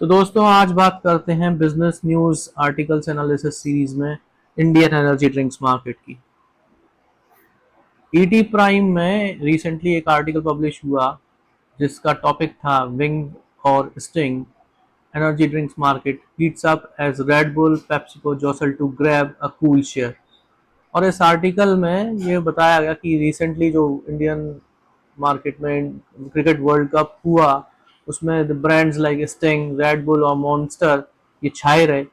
तो दोस्तों आज बात करते हैं business news articles analysis series में इंडियन एनर्जी ड्रिंक्स मार्केट की। ईटी प्राइम में रिसेंटली एक आर्टिकल पब्लिश हुआ जिसका टॉपिक था विंग और Sting energy drinks market heats up as Red Bull PepsiCo jostle to grab a cool share. और इस आर्टिकल में ये बताया गया कि रिसेंटली जो इंडियन मार्केट में क्रिकेट वर्ल्ड कप हुआ उसमें brands like sting red bull और मॉन्स्टर ये छाए रहे।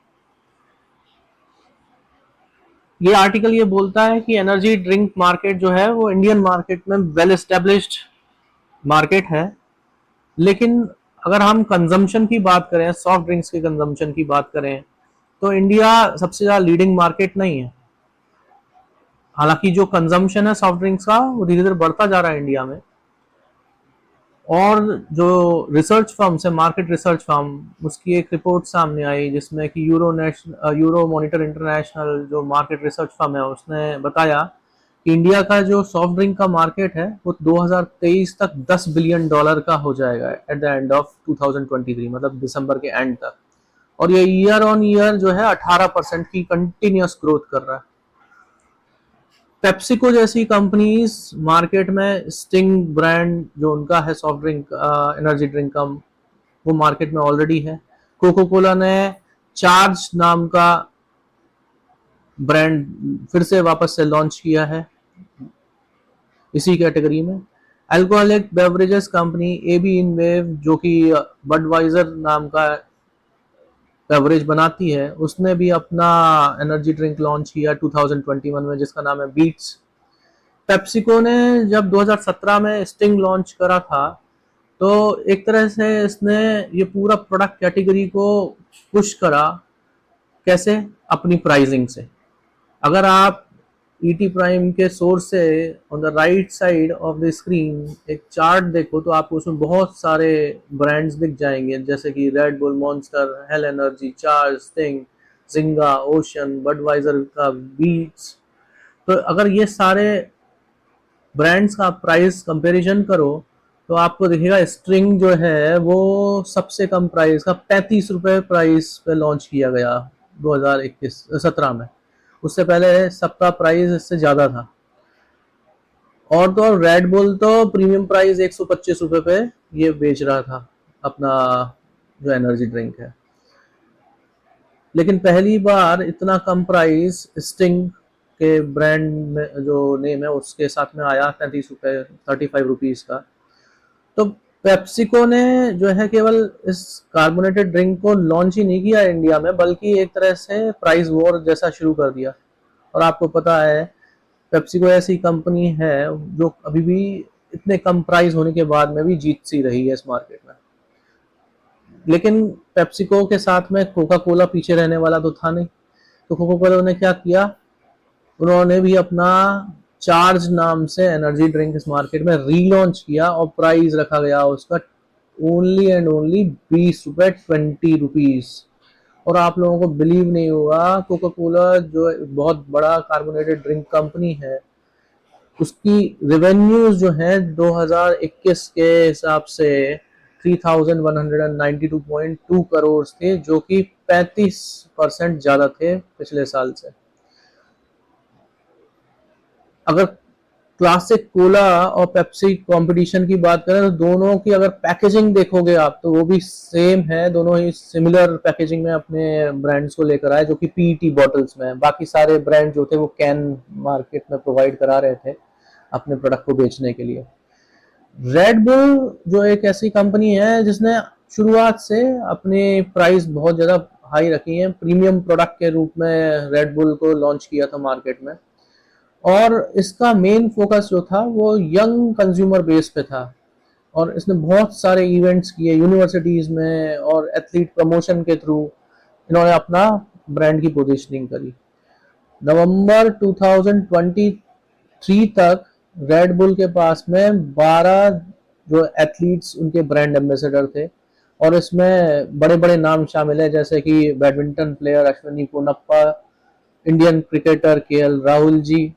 ये आर्टिकल ये बोलता है कि एनर्जी ड्रिंक मार्केट जो है वो इंडियन मार्केट में वेल एस्टेब्लिश्ड मार्केट है, लेकिन अगर हम कंजम्पशन की बात करें, सॉफ्ट ड्रिंक्स के कंजम्पशन की बात करें, तो इंडिया सबसे ज्यादा लीडिंग मार्केट नहीं है। हालांकि जो कंजम्पशन है सॉफ्ट ड्रिंक्स का वो धीरे धीरे बढ़ता जा रहा है इंडिया में। और जो रिसर्च फर्म है, मार्केट रिसर्च फर्म, उसकी एक रिपोर्ट सामने आई जिसमें कि यूरो मॉनिटर इंटरनेशनल जो मार्केट रिसर्च फर्म है उसने बताया कि इंडिया का जो सॉफ्ट ड्रिंक का मार्केट है वो 2023 तक $10 बिलियन का हो जाएगा एट द एंड ऑफ 2023, मतलब दिसंबर के एंड तक। और ये ईयर ऑन ईयर जो है 18% की कंटिन्यूस ग्रोथ कर रहा है। पेप्सिको जैसी कंपनीज मार्केट में, स्टिंग ब्रांड जो उनका है सॉफ्ट ड्रिंक एनर्जी ड्रिंक का, वो मार्केट में ऑलरेडी है। कोको कोला ने चार्ज नाम का ब्रांड फिर से वापस से लॉन्च किया है इसी कैटेगरी में। अल्कोहलिक बेवरेजेस कंपनी एबी इनवेव जो कि बडवाइजर नाम का बेवरेज बनाती है, उसने भी अपना एनर्जी ड्रिंक लॉन्च किया 2021 में जिसका नाम है बीट्स। पेप्सिको ने जब 2017 में स्टिंग लॉन्च करा था तो एक तरह से इसने ये पूरा प्रोडक्ट कैटेगरी को पुश करा। कैसे? अपनी प्राइसिंग से। अगर आप ईटी प्राइम के सोर्स से on the right side of the screen एक चार्ट देखो तो आपको उसमें बहुत सारे ब्रांड्स दिख जाएंगे, जैसे कि red bull, monster, hello energy, charge, sting, जिंगा, ओशन, बडवाइजर का बीट्स। तो अगर ये सारे ब्रांड्स का प्राइस कंपैरिजन करो तो आपको दिखेगा स्ट्रिंग जो है वो सबसे कम प्राइस का 35 रुपए प्राइस पे लॉन्च किया गया 2017 में। उससे पहले सबका प्राइस इससे ज्यादा था। और तो और रेड बुल तो प्रीमियम प्राइस 125 रुपए पे ये बेच रहा था अपना जो एनर्जी ड्रिंक है। लेकिन पहली बार इतना कम प्राइस स्टिंग के ब्रांड में जो नेम है उसके साथ में आया 35 रुपए, 35 रुपीज का। तो पेप्सिको ने जो है केवल इस कार्बोनेटेड ड्रिंक को लॉन्च ही नहीं किया इंडिया में, बल्कि एक तरह से प्राइस वॉर जैसा शुरू कर दिया। और आपको पता है पेप्सिको ऐसी कंपनी है जो अभी भी इतने कम प्राइस होने के बाद में भी जीत सी रही है इस मार्केट में। लेकिन पेप्सिको के साथ में कोका कोला पीछे रहने वाला तो था नहीं। तो कोका कोला ने क्या किया, उन्होंने भी अपना चार्ज नाम से एनर्जी ड्रिंक इस मार्केट में रीलॉन्च किया और प्राइस रखा गया उसका ओनली एंड ओनली 20 रुपए, 20 रुपीज। और आप लोगों को बिलीव नहीं होगा, कोका कोला जो बहुत बड़ा कार्बोनेटेड ड्रिंक कंपनी है उसकी रेवेन्यूज जो है 2021 के हिसाब से 3192.2 करोड़ थे, जो कि 35% ज्यादा थे पिछले साल से। अगर क्लासिक कोला और पेप्सी कंपटीशन की बात करें तो दोनों की अगर पैकेजिंग देखोगे आप तो वो भी सेम है। दोनों ही सिमिलर पैकेजिंग में अपने ब्रांड्स को लेकर आए, जो कि पीईटी बॉटल्स में। बाकी सारे ब्रांड जो थे वो कैन मार्केट में प्रोवाइड करा रहे थे अपने प्रोडक्ट को बेचने के लिए। रेड बुल जो एक ऐसी कंपनी है जिसने शुरुआत से अपनी प्राइस बहुत ज्यादा हाई रखी है, प्रीमियम प्रोडक्ट के रूप में रेड बुल को लॉन्च किया था मार्केट में। और इसका मेन फोकस जो था वो यंग कंज्यूमर बेस पे था। और इसने बहुत सारे इवेंट्स किए यूनिवर्सिटीज में और एथलीट प्रमोशन के थ्रू इन्होंने अपना ब्रांड की पोजीशनिंग करी। नवंबर 2023 तक रेड बुल के पास में 12 जो एथलीट्स उनके ब्रांड एम्बेसडर थे। और इसमें बड़े बड़े नाम शामिल है, जैसे कि badminton player Ashwini Ponnappa, Indian cricketer KL Rahul ji.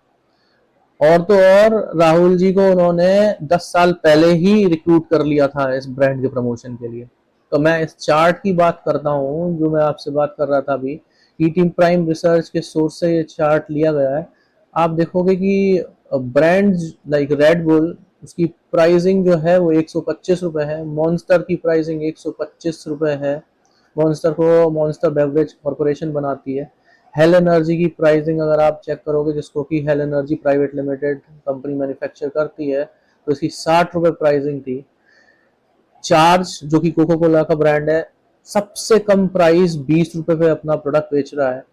और तो और राहुल जी को उन्होंने 10 साल पहले ही रिक्रूट कर लिया था इस ब्रांड के प्रमोशन के लिए। तो मैं इस चार्ट की बात करता हूँ जो मैं आपसे बात कर रहा था अभी, ई टीम प्राइम रिसर्च के सोर्स से ये चार्ट लिया गया है। आप देखोगे कि ब्रांड्स लाइक रेड बुल, उसकी प्राइसिंग जो है वो 125 रुपए है। मॉन्स्टर की प्राइसिंग 125 रुपए है। मॉन्स्टर को मॉन्स्टर बेवरेज कॉरपोरेशन बनाती है। हेल एनर्जी की प्राइसिंग अगर आप चेक करोगे, जिसको कि hello energy private limited company manufacture करती है, तो इसकी 60 रुपए प्राइसिंग थी। चार्ज जो कि कोको कोला का ब्रांड है, सबसे कम प्राइस 20 रुपए पे अपना प्रोडक्ट बेच रहा है।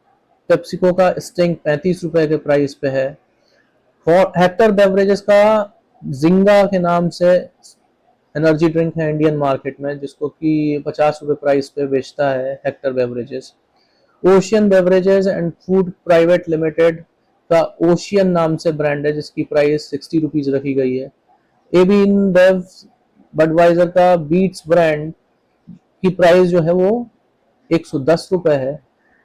पेप्सिको का स्टिंग 35 रुपए के प्राइस पे है। फॉर हेक्टर बेवरेजेस का जिंगा के नाम से एनर्जी ड्रिंक है इंडियन मार्केट में, जिसको कि 50 रुपए प्राइस पे बेचता है Hector beverages. Ocean beverages and food private limited का ओशियन नाम से ब्रांड है, जिसकी प्राइस 60 रुपीज रखी गई है। एबी इन बेव बडवाइजर का बीट्स ब्रांड की प्राइस जो है वो 110 रुपए है।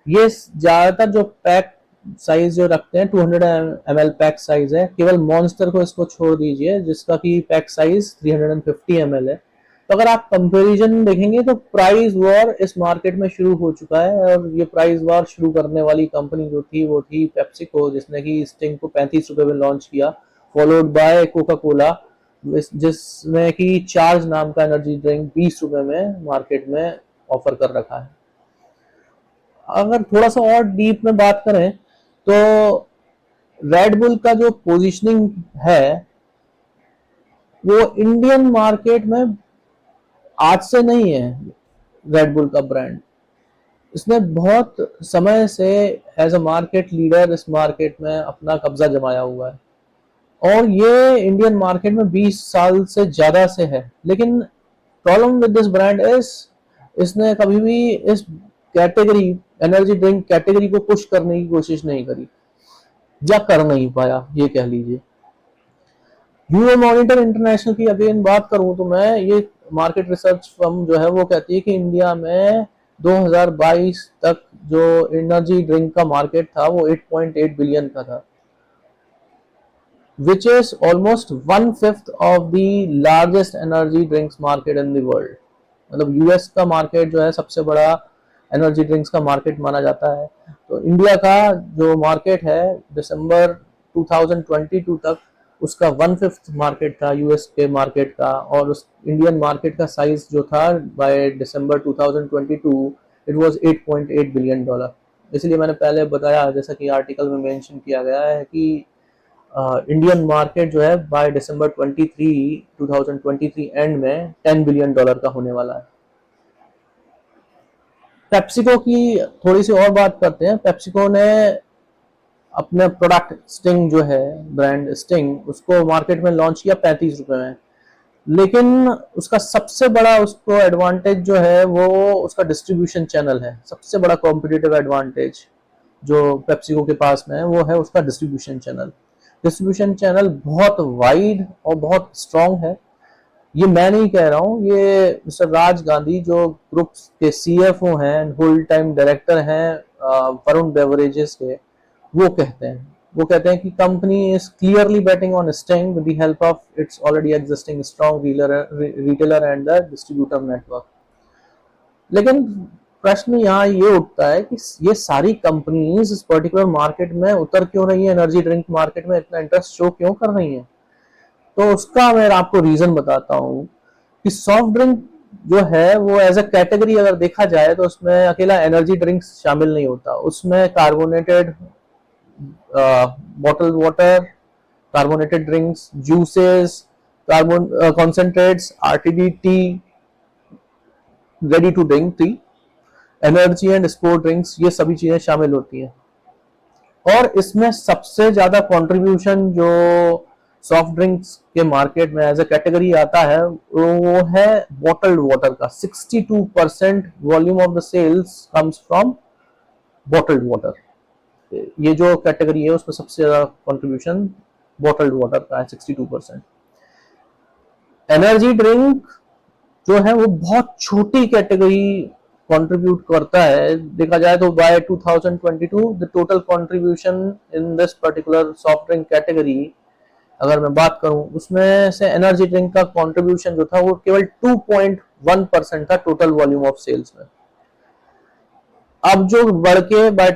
ये ज्यादातर जो पैक साइज जो रखते हैं 200 ml पैक साइज है। केवल मॉन्स्टर को इसको छोड़ दीजिए, जिसका कि पैक साइज 350 ml है। तो अगर आप कंपैरिजन देखेंगे तो प्राइस वॉर इस मार्केट में शुरू हो चुका है, और ये प्राइस वॉर शुरू करने वाली कंपनी जो थी वो थी पेप्सिको, जिसने कि स्टिंग को 35 रुपए में लॉन्च किया, फॉलोड बाय कोका कोला, जिसमें कि चार्ज नाम का एनर्जी ड्रिंक 20 रुपए में मार्केट में ऑफर कर रखा है। अगर थोड़ा सा और डीप में बात करें तो रेड बुल का जो पोजीशनिंग है वो इंडियन मार्केट में आज से नहीं है। रेड बुल का ब्रांड इसने बहुत समय से एज अ मार्केट लीडर इस मार्केट में अपना कब्जा जमाया हुआ है, और ये इंडियन मार्केट में 20 साल से ज्यादा से है। लेकिन problem with this brand is इसने कभी भी इस कैटेगरी, एनर्जी ड्रिंक कैटेगरी को पुश करने की कोशिश नहीं करी, या कर नहीं पाया, ये कह लीजिए। यूरो मॉनिटर इंटरनेशनल की अगेन बात करूं तो मैं, ये मार्केट रिसर्च फर्म जो है वो कहती है कि इंडिया में 2022 तक जो एनर्जी ड्रिंक का मार्केट था वो 8.8 बिलियन का था, which is almost 1/5 of the largest energy drinks market in the world। मतलब यूएस का मार्केट जो है सबसे बड़ा एनर्जी ड्रिंक्स का मार्केट माना जाता है। तो इंडिया का जो मार्केट है दिसंबर 2022 तक उसका 1/5 मार्केट था यूएस के मार्केट का, और उस इंडियन मार्केट का साइज जो था by December 2022 it was 8.8 billion dollar. इसलिए मैंने पहले बताया, जैसा कि आर्टिकल में मेंशन किया गया है, कि इंडियन मार्केट जो है बाय दिसंबर 2023 एंड में 10 बिलियन डॉलर का होने वाला है। पेप्सिको की थोड़ी सी और बात करते हैं। पेप्सिको ने अपने प्रोडक्ट स्टिंग जो है, ब्रांड स्टिंग, उसको मार्केट में लॉन्च किया 35 रुपए में। लेकिन उसका सबसे बड़ा उसको एडवांटेज जो है वो उसका डिस्ट्रीब्यूशन चैनल है। सबसे बड़ा कॉम्पिटिटिव एडवांटेज जो पेप्सिको के पास में है वो है उसका डिस्ट्रीब्यूशन चैनल। डिस्ट्रीब्यूशन चैनल बहुत वाइड और बहुत स्ट्रांग है। ये मैं नहीं कह रहा हूँ, ये मिस्टर राज गांधी जो ग्रुप के सीएफओ हैं, फुल टाइम डायरेक्टर हैं वरुण बेवरेजेस के, वो कहते हैं। वो कहते हैं कि company is clearly betting on Sting with the help of its already existing strong retailer and the distributor network. लेकिन प्रश्न यहाँ ये उठता है कि ये सारी कंपनीज इस पर्टिकुलर मार्केट में उतर क्यों रही है, एनर्जी ड्रिंक मार्केट में इतना इंटरेस्ट शो क्यों कर रही है? तो उसका मैं आपको रीजन बताता हूँ कि सॉफ्ट ड्रिंक जो है वो एज अ कैटेगरी अगर देखा जाए तो उसमें अकेला एनर्जी ड्रिंक्स शामिल नहीं होता। उसमें carbonated bottle water, carbonated drinks, juices, carbon concentrates, RTD tea, ready to drink tea, energy and sport drinks, ये सभी चीजें शामिल होती हैं। और इसमें सबसे ज्यादा कंट्रीब्यूशन जो सॉफ्ट ड्रिंक्स के मार्केट में एज ए कैटेगरी आता है वो है बॉटल्ड वाटर का। 62% volume of the sales comes from bottled water. ये जो कैटेगरी है उसमें सबसे ज्यादा कंट्रीब्यूशन बॉटल्ड वाटर का है, 62%। एनर्जी ड्रिंक जो है वो बहुत छोटी कैटेगरी कंट्रीब्यूट करता है। देखा जाए तो by 2022 the total contribution in this particular soft drink category अगर मैं बात करूं, उसमें से एनर्जी ड्रिंक का कंट्रीब्यूशन जो था वो केवल 1% था टोटल वॉल्यूम ऑफ सेल्स में। अब जो बढ़ के बाय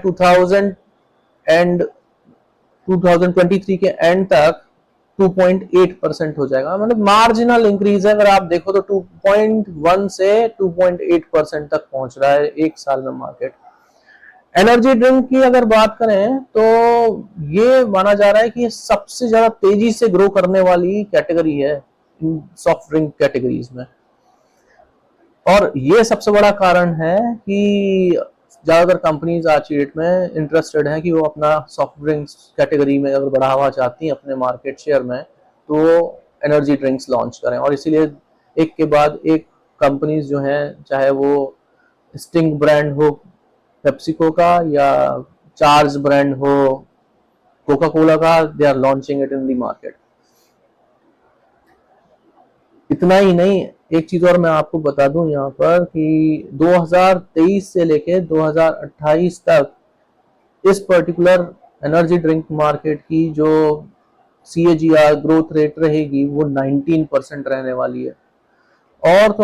2023 के एंड तक 2.8% हो जाएगा, मतलब मार्जिनल इंक्रीज है। अगर आप देखो तो 2.1 से 2.8% तक पहुंच रहा है एक साल में मार्केट। एनर्जी ड्रिंक की अगर बात करें तो ये माना जा रहा है कि ये सबसे ज्यादा तेजी से ग्रो करने वाली कैटेगरी है सॉफ्ट ड्रिंक कैटेगरीज में। और ये सबसे बड़ा कारण है कि ज्यादातर कंपनीज आज की डेट में इंटरेस्टेड हैं कि वो अपना सॉफ्ट ड्रिंक्स कैटेगरी में अगर बढ़ावा चाहती हैं अपने मार्केट शेयर में, तो वो एनर्जी ड्रिंक्स लॉन्च करें। और इसीलिए एक के बाद एक कंपनीज जो हैं, चाहे वो स्टिंग ब्रांड हो पेप्सिको का या चार्ज ब्रांड हो कोका कोला का, they are launching it in the market. इतना ही नहीं, एक चीज और मैं आपको बता दूं यहाँ पर कि 2023 से लेके 2028 तक इस पर्टिकुलर एनर्जी ड्रिंक मार्केट की जो CAGR ग्रोथ रेट रहेगी वो 19% रहने वाली है। और तो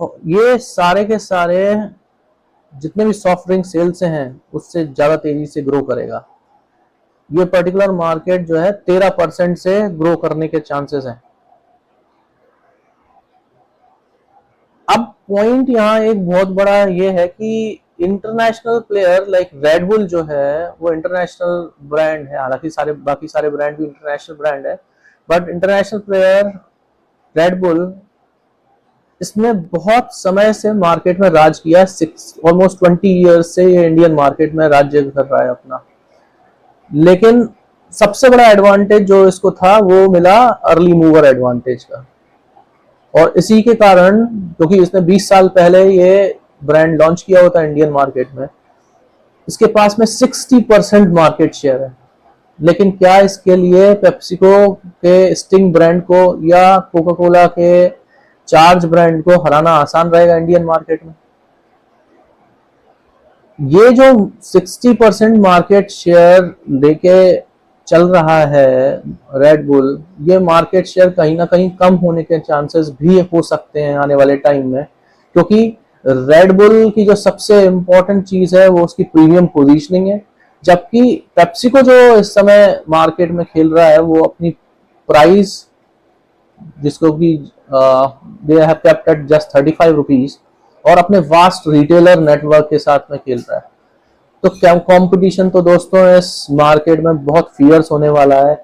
और ये सारे के सारे जितने भी सॉफ्ट ड्रिंक सेल्स हैं उससे ज्यादा तेजी से ग्रो करेगा। ये पर्टिकुलर मार्केट जो है 13% से ग्रो करने के चांसेस हैं। अब पॉइंट यहाँ एक बहुत बड़ा ये है कि international player like red bull जो है वो इंटरनेशनल ब्रांड है, हालांकि बाकी सारे ब्रांड भी इंटरनेशनल ब्रांड है, but international player red bull इसने बहुत समय से मार्केट में राज किया, ऑलमोस्ट 20 ईयर्स से ये इंडियन मार्केट में राज्य कर रहा है अपना। लेकिन सबसे बड़ा एडवांटेज जो इसको था वो मिला अर्ली मूवर एडवांटेज का। और इसी के कारण, क्योंकि इसने 20 साल पहले ये ब्रांड लॉन्च किया होता है इंडियन मार्केट में, इसके पास में 60% मार्केट शेयर है। लेकिन क्या इसके लिए पेप्सिको के स्टिंग ब्रांड को या कोका कोला के चार्ज ब्रांड को हराना आसान रहेगा इंडियन मार्केट में? ये जो 60% मार्केट शेयर लेके चल रहा है रेड बुल, ये मार्केट शेयर कहीं ना कहीं कम होने के चांसेस भी हो सकते हैं आने वाले टाइम में, क्योंकि रेड बुल की जो सबसे इम्पोर्टेंट चीज है वो उसकी प्रीमियम पोजीशनिंग है। जबकि पेप्सिको जो इस समय मार्केट में खेल रहा है वो अपनी प्राइस, जिसको कि they have kept at just 35 rupees, और अपने वास्ट रिटेलर नेटवर्क के साथ में खेल रहा है। तो क्या कंपटीशन तो दोस्तों इस मार्केट में बहुत फियर्स होने वाला है।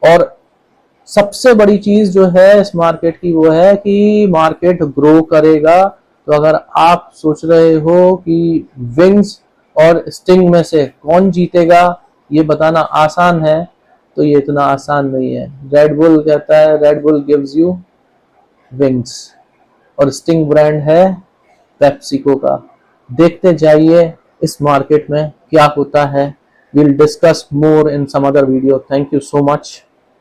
और सबसे बड़ी चीज जो है इस मार्केट की वो है कि मार्केट ग्रो करेगा। तो अगर आप सोच रहे हो कि विंग्स और स्टिंग में से कौन जीतेगा ये बताना आसान है, तो ये इतना आसान नहीं है। रेड बुल कहता है red bull gives you wings, और स्टिंग ब्रांड है पेप्सिको का। देखते जाइए इस मार्केट में क्या होता है। We'll discuss more in some other video. Thank you so much.